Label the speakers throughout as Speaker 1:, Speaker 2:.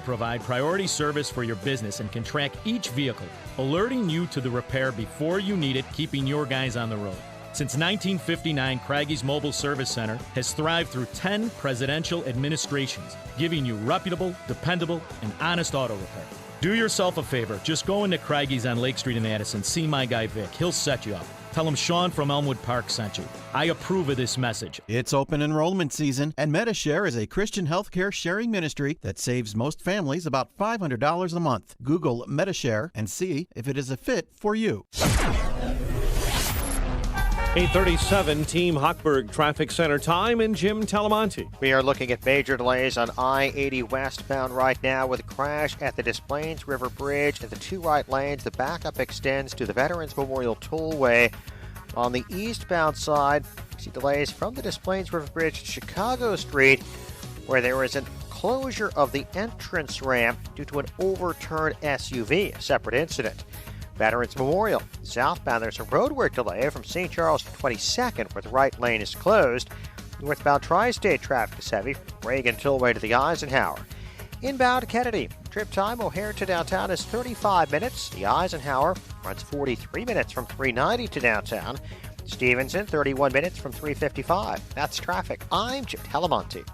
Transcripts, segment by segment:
Speaker 1: provide priority service for your business and can track each vehicle, alerting you to the repair before you need it, keeping your guys on the road. Since 1959, Craggy's Mobile Service Center has thrived through 10 presidential administrations, giving you reputable, dependable, and honest auto repair. Do yourself a favor. Just go into Craggy's on Lake Street in Addison. See my guy Vic. He'll set you up. Tell him Sean from Elmwood Park sent you. I approve of this message.
Speaker 2: It's open enrollment season, and MediShare is a Christian healthcare sharing ministry that saves most families about $500 a month. Google MediShare and see if it is a fit for you.
Speaker 3: 8:37 Team Hochberg Traffic Center time, and Jim Talamonte.
Speaker 4: We are looking at major delays on I-80 westbound right now with a crash at the Des Plaines River Bridge in the two right lanes. The backup extends to the Veterans Memorial Tollway. On the eastbound side, we see delays from the Des Plaines River Bridge to Chicago Street, where there is a closure of the entrance ramp due to an overturned SUV, a separate incident. Veterans Memorial. Southbound, there's a roadwork delay from St. Charles to 22nd, where the right lane is closed. Northbound Tri-State traffic is heavy from Reagan Tollway to the Eisenhower. Inbound Kennedy. Trip time O'Hare to downtown is 35 minutes. The Eisenhower runs 43 minutes from 390 to downtown. Stevenson, 31 minutes from 355. That's traffic. I'm Jim Talamonte.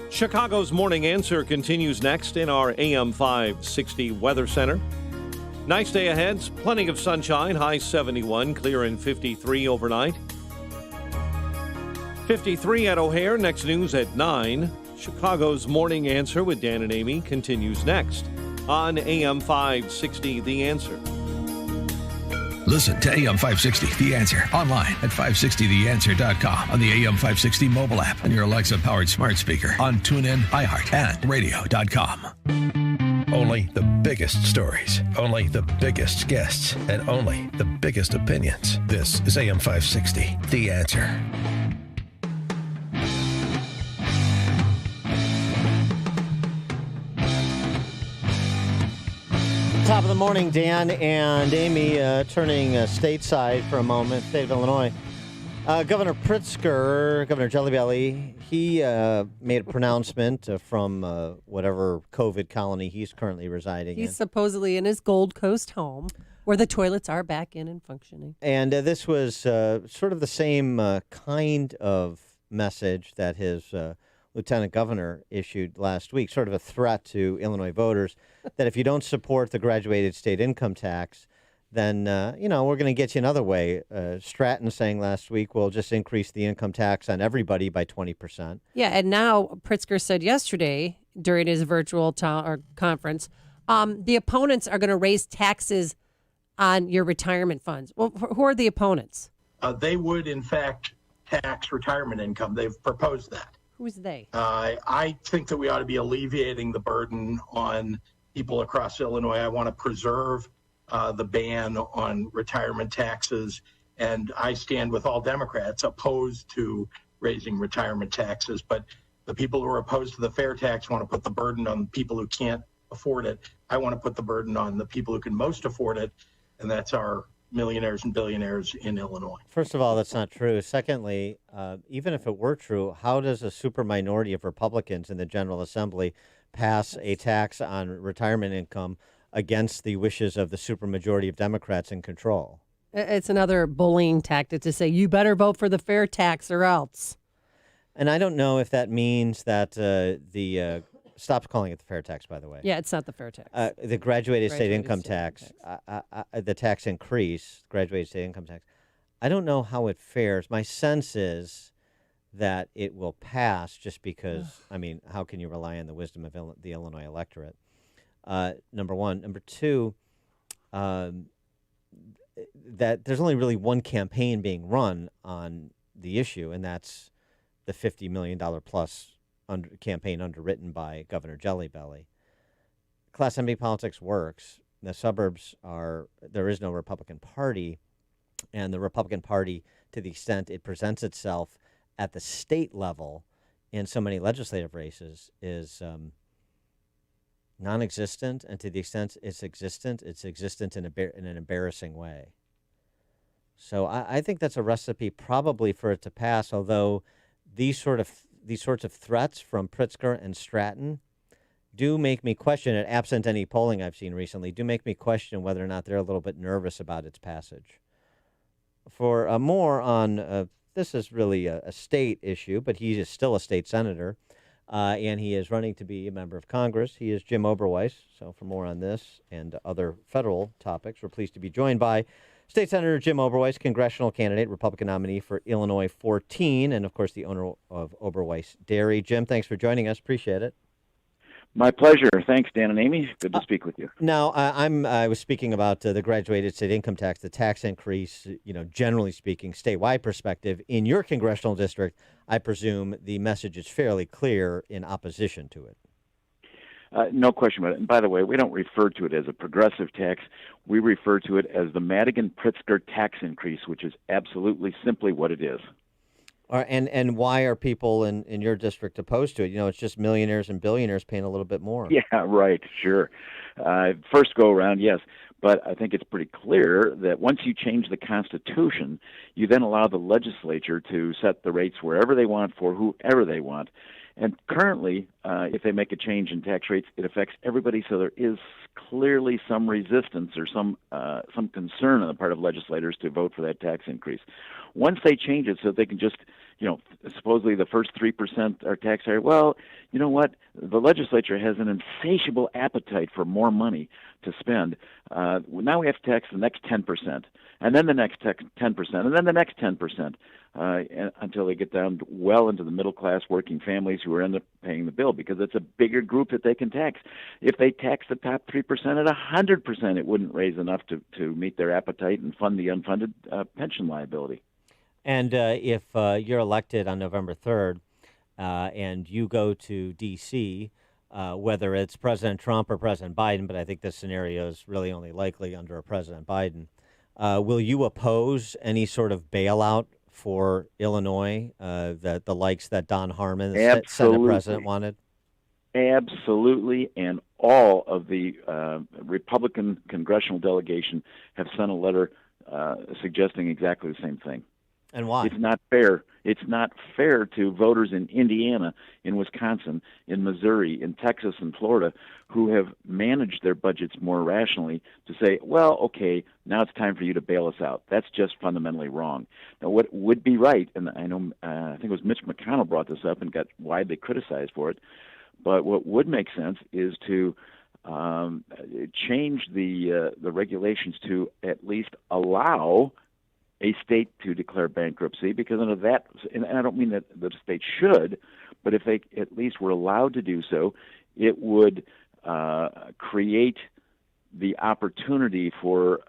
Speaker 3: Chicago's Morning Answer continues next in our AM 560 Weather Center. Nice day ahead. Plenty of sunshine. High 71, clear in 53 overnight. 53 at O'Hare. Next news at 9. Chicago's Morning Answer with Dan and Amy continues next on AM 560 The Answer.
Speaker 5: Listen to AM 560 The Answer online at 560theanswer.com, on the AM 560 mobile app, on your Alexa-powered smart speaker, on TuneIn, iHeart, and radio.com. Only the biggest stories, only the biggest guests, and only the biggest opinions. This is AM 560 The Answer.
Speaker 6: Top of the morning, Dan and Amy, turning stateside for a moment, state of Illinois. Governor Pritzker, Governor Jelly Belly, he made a pronouncement from whatever COVID colony he's currently residing in.
Speaker 7: He's supposedly in his Gold Coast home, where the toilets are back in and functioning.
Speaker 6: And this was sort of the same kind of message that his lieutenant governor issued last week, sort of a threat to Illinois voters that if you don't support the graduated state income tax, then, we're going to get you another way. Stratton saying last week, we'll just increase the income tax on everybody by 20%.
Speaker 7: Yeah, and now Pritzker said yesterday during his virtual conference, the opponents are going to raise taxes on your retirement funds. Well, who are the opponents?
Speaker 8: They would, in fact, tax retirement income. They've proposed that.
Speaker 7: Who's they?
Speaker 8: I think that we ought to be alleviating the burden on people across Illinois. I want to preserve the ban on retirement taxes, and I stand with all Democrats opposed to raising retirement taxes. But the people who are opposed to the fair tax want to put the burden on people who can't afford it. I want to put the burden on the people who can most afford it, and that's our millionaires and billionaires in Illinois.
Speaker 6: First of all, that's not true. Secondly, even if it were true, how does a super minority of Republicans in the General Assembly pass a tax on retirement income against the wishes of the supermajority of Democrats in control?
Speaker 7: It's another bullying tactic to say, you better vote for the fair tax or else.
Speaker 6: And I don't know if that means that stop calling it the fair tax, by the way.
Speaker 7: Yeah, it's not the fair tax.
Speaker 6: The graduated state income tax, the tax increase, graduated state income tax. I don't know how it fares. My sense is that it will pass just because, how can you rely on the wisdom of the Illinois electorate? Number one. Number two, that there's only really one campaign being run on the issue, and that's the $50 million plus campaign underwritten by Governor Jelly Belly. Class MB politics works. The suburbs there is no Republican Party, and the Republican Party, to the extent it presents itself at the state level in so many legislative races, is non-existent, and to the extent it's existent in an embarrassing way. So I think that's a recipe probably for it to pass, although these sort of these sorts of threats from Pritzker and Stratton do make me question it, absent any polling I've seen recently, do make me question whether or not they're a little bit nervous about its passage. For more on this is really a state issue, but he is still a state senator, and he is running to be a member of Congress. He is Jim Oberweis. So for more on this and other federal topics, we're pleased to be joined by State Senator Jim Oberweis, congressional candidate, Republican nominee for Illinois 14, and, of course, the owner of Oberweis Dairy. Jim, thanks for joining us. Appreciate it.
Speaker 9: My pleasure. Thanks, Dan and Amy. Good to speak with you.
Speaker 6: Now, I was speaking about the graduated state income tax, the tax increase, generally speaking, statewide perspective. In your congressional district, I presume the message is fairly clear in opposition to it.
Speaker 9: No question about it. And by the way, we don't refer to it as a progressive tax. We refer to it as the Madigan-Pritzker tax increase, which is absolutely simply what it is.
Speaker 6: And why are people in your district opposed to it? It's just millionaires and billionaires paying a little bit more.
Speaker 9: Yeah, right, sure. First go around, yes. But I think it's pretty clear that once you change the Constitution, you then allow the legislature to set the rates wherever they want for whoever they want. And currently, if they make a change in tax rates, it affects everybody. So there is clearly some resistance or some concern on the part of legislators to vote for that tax increase. Once they change it so they can just, supposedly the first 3% are tax higher. Well, you know what? The legislature has an insatiable appetite for more money to spend. Now we have to tax the next 10%, and then the next 10%, and then the next 10%. Until they get down well into the middle-class working families who end up paying the bill, because it's a bigger group that they can tax. If they tax the top 3% at 100%, it wouldn't raise enough to meet their appetite and fund the unfunded pension liability.
Speaker 6: And if you're elected on November 3rd and you go to D.C., whether it's President Trump or President Biden, but I think this scenario is really only likely under a President Biden, will you oppose any sort of bailout for Illinois, the likes that Don Harmon, the Senate president, wanted?
Speaker 9: Absolutely, and all of the Republican congressional delegation have sent a letter suggesting exactly the same thing.
Speaker 6: And why?
Speaker 9: It's not fair. It's not fair to voters in Indiana, in Wisconsin, in Missouri, in Texas, and Florida, who have managed their budgets more rationally, to say, well, okay, now it's time for you to bail us out. That's just fundamentally wrong. Now, what would be right, and I know I think it was Mitch McConnell brought this up and got widely criticized for it, but what would make sense is to change the regulations to at least allow a state to declare bankruptcy, because under that, and I don't mean that the state should, but if they at least were allowed to do so, it would create the opportunity for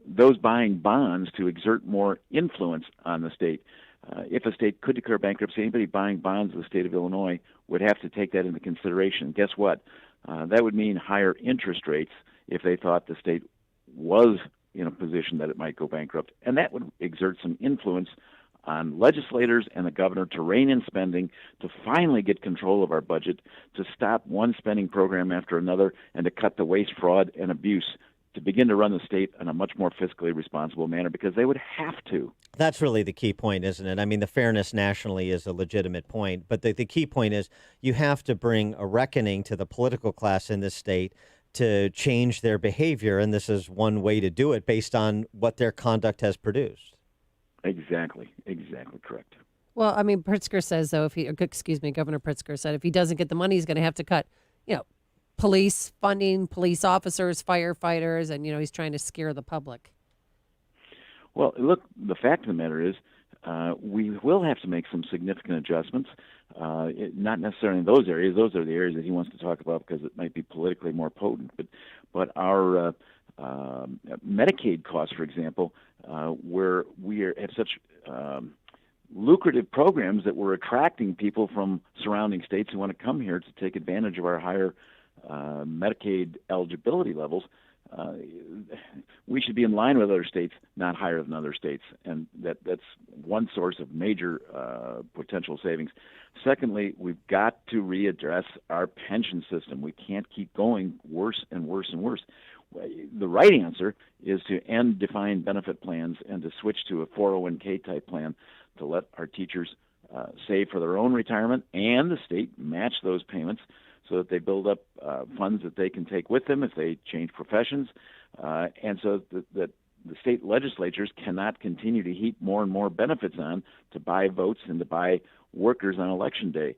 Speaker 9: those buying bonds to exert more influence on the state. If a state could declare bankruptcy, anybody buying bonds in the state of Illinois would have to take that into consideration. Guess what? That would mean higher interest rates if they thought the state was in a position that it might go bankrupt. And that would exert some influence on legislators and the governor to rein in spending, to finally get control of our budget, to stop one spending program after another, and to cut the waste, fraud, and abuse, to begin to run the state in a much more fiscally responsible manner, because they would have to.
Speaker 6: That's really the key point, isn't it? I mean, the fairness nationally is a legitimate point, but the key point is you have to bring a reckoning to the political class in this state to change their behavior, and this is one way to do it based on what their conduct has produced.
Speaker 9: Exactly correct.
Speaker 7: Well, I mean, Pritzker says, though, Governor Pritzker said if he doesn't get the money, he's going to have to cut, police funding, police officers, firefighters, and, he's trying to scare the public.
Speaker 9: Well, look, the fact of the matter is we will have to make some significant adjustments, not necessarily in those areas. Those are the areas that he wants to talk about because it might be politically more potent. But our Medicaid costs, for example, where we have such lucrative programs that we're attracting people from surrounding states who want to come here to take advantage of our higher Medicaid eligibility levels, we should be in line with other states, not higher than other states. And that's one source of major potential savings. Secondly, we've got to readdress our pension system. We can't keep going worse and worse and worse. The right answer is to end defined benefit plans and to switch to a 401k type plan to let our teachers save for their own retirement, and the state match those payments so that they build up funds that they can take with them if they change professions, and so that the state legislatures cannot continue to heap more and more benefits on to buy votes and to buy workers on Election Day.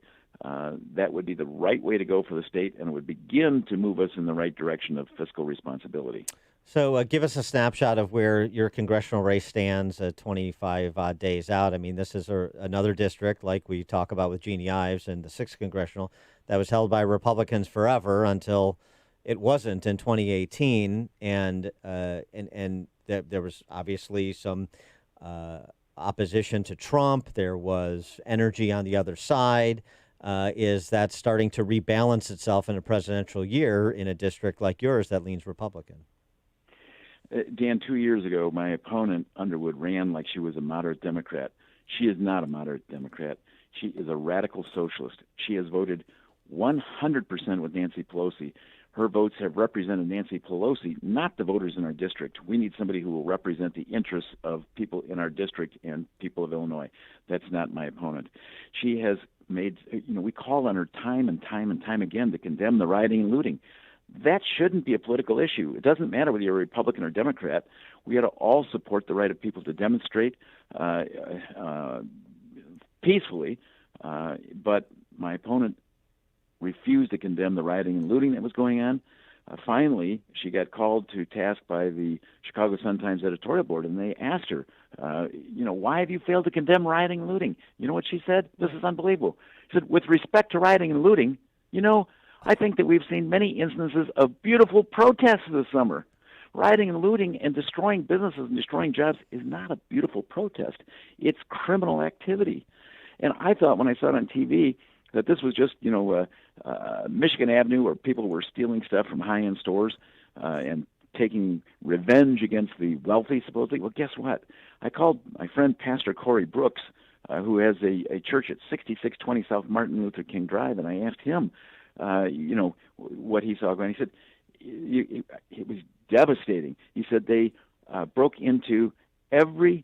Speaker 9: That would be the right way to go for the state, and it would begin to move us in the right direction of fiscal responsibility.
Speaker 6: So give us a snapshot of where your congressional race stands 25 odd days out. I mean, this is another district, like we talk about with Jeannie Ives and the 6th Congressional, that was held by Republicans forever until it wasn't in 2018. And there was obviously some opposition to Trump. There was energy on the other side. Is that starting to rebalance itself in a presidential year in a district like yours that leans Republican?
Speaker 9: Dan, 2 years ago, my opponent, Underwood, ran like she was a moderate Democrat. She is not a moderate Democrat. She is a radical socialist. She has voted 100% with Nancy Pelosi. Her votes have represented Nancy Pelosi, not the voters in our district. We need somebody who will represent the interests of people in our district and people of Illinois. That's not my opponent. She has made, we call on her time and time and time again to condemn the rioting and looting. That shouldn't be a political issue. It doesn't matter whether you're a Republican or Democrat. We ought to all support the right of people to demonstrate peacefully. But my opponent refused to condemn the rioting and looting that was going on. Finally, she got called to task by the Chicago Sun-Times editorial board, and they asked her, why have you failed to condemn rioting and looting? You know what she said? This is unbelievable. She said, with respect to rioting and looting, I think that we've seen many instances of beautiful protests this summer. Rioting and looting and destroying businesses and destroying jobs is not a beautiful protest. It's criminal activity. And I thought when I saw it on TV that this was just, Michigan Avenue where people were stealing stuff from high-end stores and taking revenge against the wealthy, supposedly. Well, guess what? I called my friend Pastor Corey Brooks, who has a church at 6620 South Martin Luther King Drive, and I asked him, what he saw going. He said it was devastating. He said they broke into every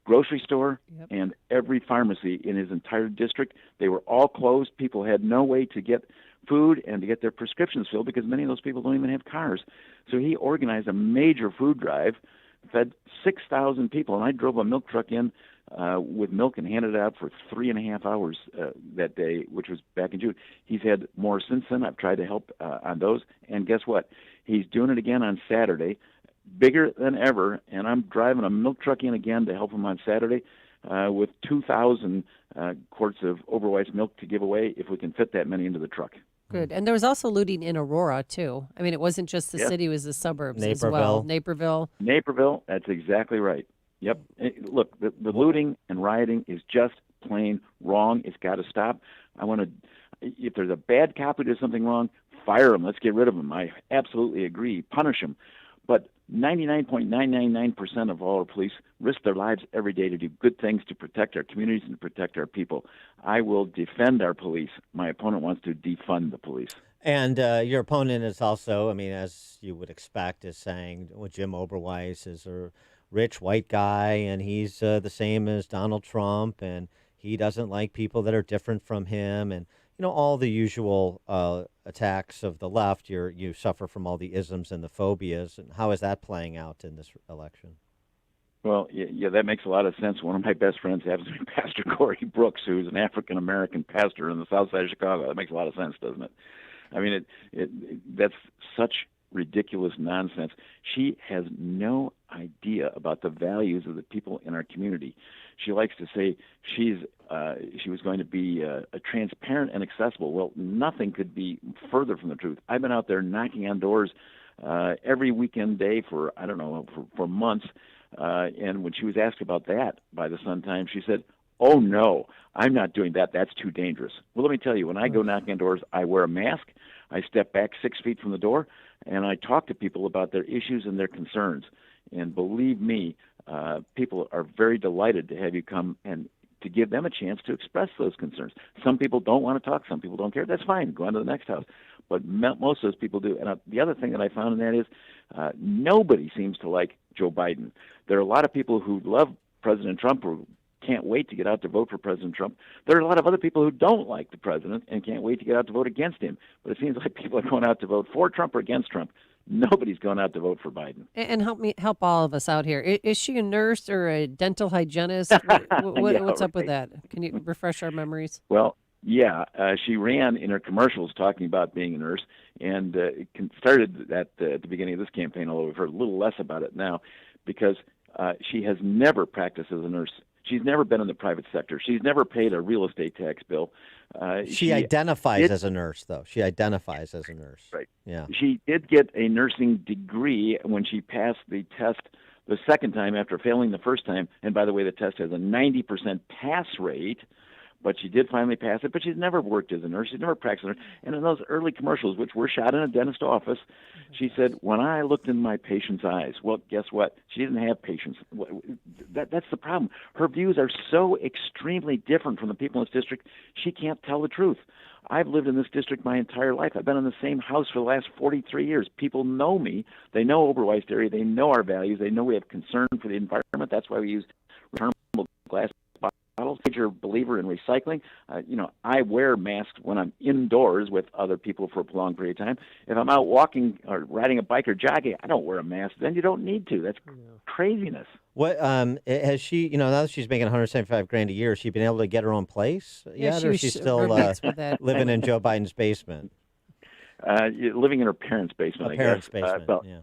Speaker 9: grocery store and every pharmacy in his entire district. They were all closed. People had no way to get food and to get their prescriptions filled because many of those people don't even have cars. So he organized a major food drive, fed 6,000 people, and I drove a milk truck in with milk and handed it out for 3.5 hours that day, which was back in June. He's had more since then. I've tried to help on those. And guess what? He's doing it again on Saturday, bigger than ever. And I'm driving a milk truck in again to help him on Saturday with 2,000 quarts of Oberweis milk to give away if we can fit that many into the truck.
Speaker 7: Good. And there was also looting in Aurora, too. I mean, it wasn't just the city, it was the suburbs as well. Naperville,
Speaker 9: that's exactly right. Yep. Look, the looting and rioting is just plain wrong. It's got to stop. If there's a bad cop who does something wrong, fire him. Let's get rid of him. I absolutely agree. Punish him. But 99.999% of all our police risk their lives every day to do good things to protect our communities and to protect our people. I will defend our police. My opponent wants to defund the police.
Speaker 6: And your opponent is also, as you would expect, is saying, Jim Oberweis is a rich white guy, and he's the same as Donald Trump, and he doesn't like people that are different from him, and all the usual attacks of the left. You suffer from all the isms and the phobias. And how is that playing out in this election?
Speaker 9: Well, yeah, that makes a lot of sense. One of my best friends happens to be Pastor Corey Brooks, who's an African-American pastor in the south side of Chicago. That makes a lot of sense, doesn't it? That's such ridiculous nonsense. She has no idea about the values of the people in our community. She likes to say she was going to be transparent and accessible. Well, nothing could be further from the truth. I've been out there knocking on doors every weekend day for months. And when she was asked about that by the Sun-Times, she said, "Oh, no, I'm not doing that. That's too dangerous." Well, let me tell you, when I go knocking on doors, I wear a mask. I step back 6 feet from the door, and I talk to people about their issues and their concerns. And believe me, people are very delighted to have you come and to give them a chance to express those concerns. Some people don't want to talk. Some people don't care. That's fine. Go on to the next house. But most of those people do. And the other thing that I found in that is nobody seems to like Joe Biden. There are a lot of people who love President Trump or can't wait to get out to vote for President Trump. There are a lot of other people who don't like the president and can't wait to get out to vote against him. But it seems like people are going out to vote for Trump or against Trump. Nobody's going out to vote for Biden.
Speaker 7: And help all of us out here. Is she a nurse or a dental hygienist? What's up with that? Can you refresh our memories?
Speaker 9: Well, yeah, she ran in her commercials talking about being a nurse, and started at the beginning of this campaign, although we've heard a little less about it now, because she has never practiced as a nurse. She's never been in the private sector. She's never paid a real estate tax bill.
Speaker 6: She identifies as a nurse, though. She identifies as a nurse.
Speaker 9: Right.
Speaker 6: Yeah.
Speaker 9: She did get a nursing degree when she passed the test the second time after failing the first time. And by the way, the test has a 90% pass rate. But she did finally pass it. But she's never worked as a nurse. She's never practiced as a nurse. And in those early commercials, which were shot in a dentist office, she said, when I looked in my patient's eyes, well, guess what? She didn't have patients. That's the problem. Her views are so extremely different from the people in this district, she can't tell the truth. I've lived in this district my entire life. I've been in the same house for the last 43 years. People know me. They know Oberweis Dairy. They know our values. They know we have concern for the environment. That's why we use returnable glass bottles. Major believer in recycling. I wear masks when I'm indoors with other people for a prolonged period of time. If I'm out walking or riding a bike or jogging, I don't wear a mask. Then you don't need to. That's craziness.
Speaker 6: What has she? Now that she's making $175,000 a year, has she been able to get her own place yet, or is she still living in Joe Biden's basement?
Speaker 9: Living in her parents' basement, I
Speaker 6: parents'
Speaker 9: guess.
Speaker 6: Basement, yeah.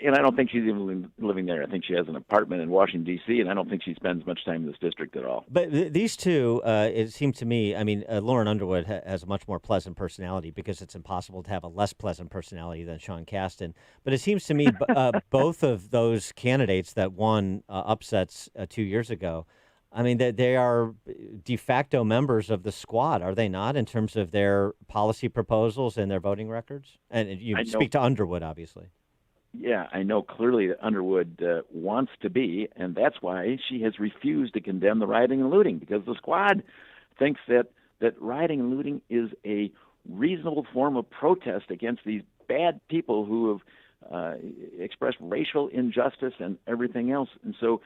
Speaker 9: And I don't think she's even living there. I think she has an apartment in Washington, D.C., and I don't think she spends much time in this district at all.
Speaker 6: But these two, it seems to me, Lauren Underwood has a much more pleasant personality because it's impossible to have a less pleasant personality than Sean Casten. But it seems to me both of those candidates that won upsets 2 years ago, they are de facto members of the squad, are they not, in terms of their policy proposals and their voting records? And you speak to Underwood, obviously.
Speaker 9: Yeah, I know clearly that Underwood wants to be, and that's why she has refused to condemn the rioting and looting, because the squad thinks that rioting and looting is a reasonable form of protest against these bad people who have expressed racial injustice and everything else. And so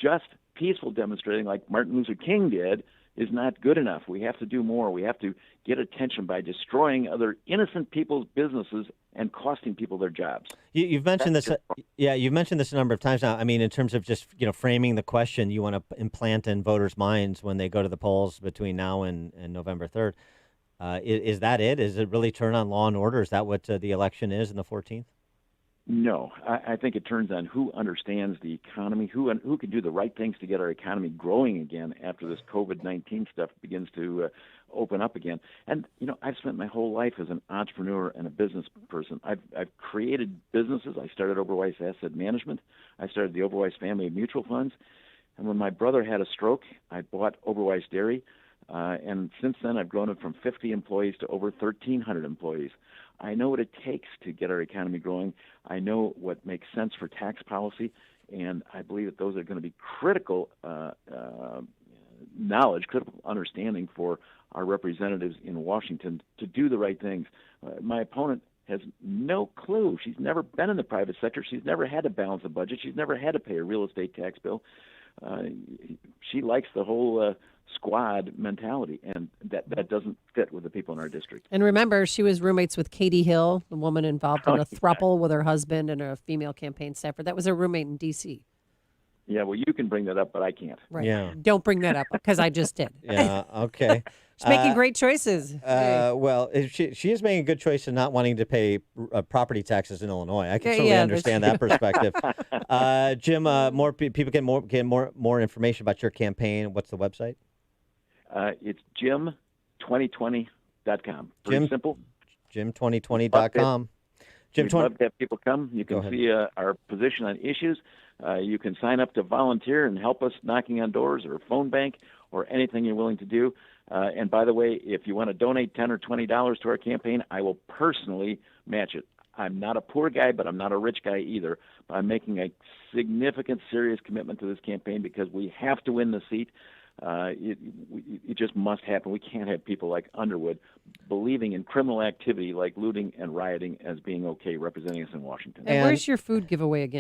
Speaker 9: just peaceful demonstrating like Martin Luther King did is not good enough. We have to do more. We have to get attention by destroying other innocent people's businesses and costing people their jobs.
Speaker 6: You've mentioned this. You've mentioned this a number of times now. In terms of just framing the question you want to implant in voters' minds when they go to the polls between now and November 3rd. Is that it? Is it really turn on law and order? Is that what the election is in the 14th?
Speaker 9: No, I think it turns on who understands the economy, who can do the right things to get our economy growing again after this COVID-19 stuff begins to open up again. And I've spent my whole life as an entrepreneur and a business person. I've created businesses. I started Oberweis Asset Management. I started the Oberweis Family of Mutual Funds. And when my brother had a stroke, I bought Oberweis Dairy. And since then, I've grown it from 50 employees to over 1,300 employees. I know what it takes to get our economy growing. I know what makes sense for tax policy, and I believe that those are going to be critical knowledge, critical understanding for our representatives in Washington to do the right things. My opponent has no clue. She's never been in the private sector. She's never had to balance a budget. She's never had to pay a real estate tax bill. She likes the whole squad mentality, and that doesn't fit with the people in our district.
Speaker 7: And remember, she was roommates with Katie Hill, the woman involved in a throuple with her husband and a female campaign staffer. That was her roommate in D.C.
Speaker 9: Yeah, well, you can bring that up, but I can't.
Speaker 7: Right.
Speaker 6: Yeah.
Speaker 7: Don't bring that up, because I just did.
Speaker 6: Yeah, okay.
Speaker 7: She's making great choices.
Speaker 6: Well, she is making a good choice in not wanting to pay property taxes in Illinois. I can certainly understand that perspective. Jim, more people get more information about your campaign. What's the website?
Speaker 9: It's Jim2020.com. Pretty simple.
Speaker 6: Jim2020.com.
Speaker 9: We'd love to have people come. You can see our position on issues. You can sign up to volunteer and help us knocking on doors or phone bank or anything you're willing to do. And by the way, if you want to donate $10 or $20 to our campaign, I will personally match it. I'm not a poor guy, but I'm not a rich guy either. But I'm making a significant, serious commitment to this campaign because we have to win the seat. It just must happen. We can't have people like Underwood believing in criminal activity like looting and rioting as being okay representing us in Washington.
Speaker 7: And where's your food giveaway again?